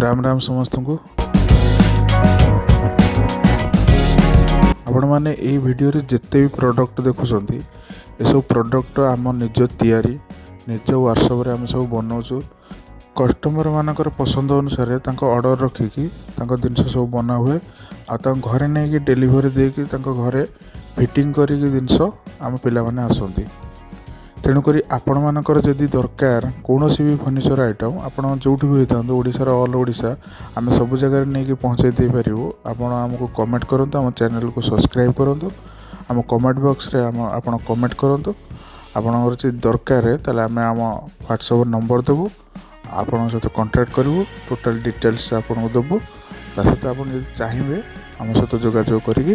राम राम समस्त को आपण मैंने यही वीडियो रे जिते भी प्रोडक्ट देखुं ये सब प्रोडक्ट आम निज तैयारी निज वर्कशॉप रे आम सब बनाऊँ कस्टमर मानकर पसंद अनुसार ऑर्डर रखिकी जिनस सब बना हुए घरे नहीं डेलीवरी देकी घरे फिटिंग करी जिनस आम पिला माने आसंती। तेणुक आपण मानकर जदि दरकार कौन भी फर्निचर आइटम आप जो भी होता ओडिशार ऑल ओडिशा आम सब जगह नहीं पहुँचे दे पारू। आपण आमको कमेंट करूँ आम चैनल को सब्सक्राइब करूँ आम कमेंट बॉक्स रे आप कमेंट करूँ आपणकर जो दरकार है ताले आम व्हाट्सएप नंबर देवु आपण सहित कांटेक्ट करूँ टोटल डिटेल्स आपको देवु सहित आप चाहिए आम सहित जोगाजोग करी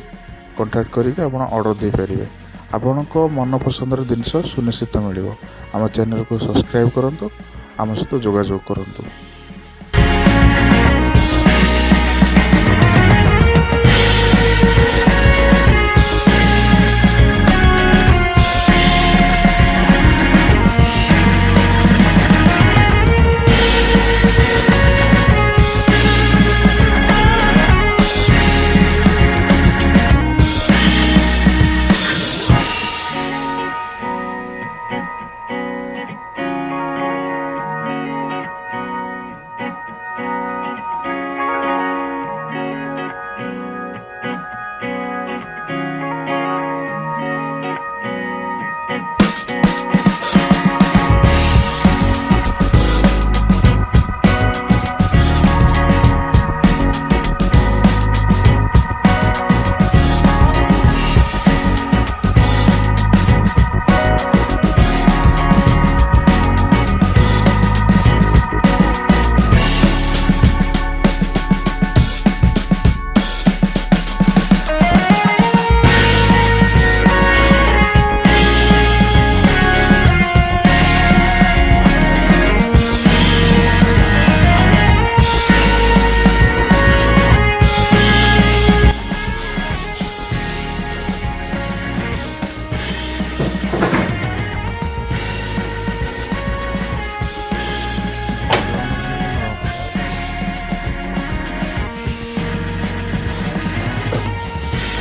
कांटेक्ट करके ऑर्डर दे पारे। आपण को मन पसंदर जिनस सुनिश्चित मिल आम चैनल को सब्सक्राइब करूँ आम सहित जोगाजोग करूँ।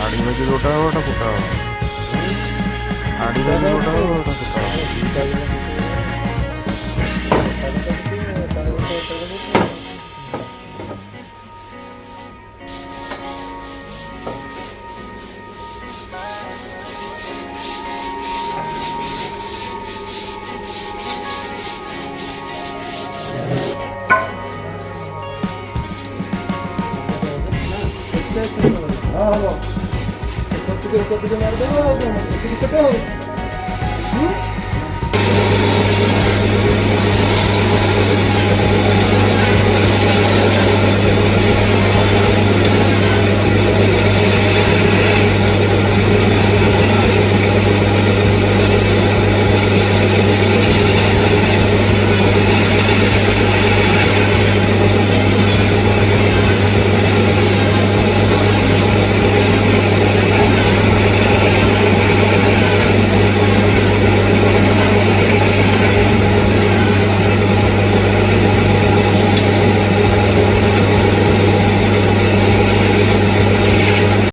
आड़ी रोटा रोटा फुटा आड़ी रोटा रोटा फुटा हाँ, हाँ,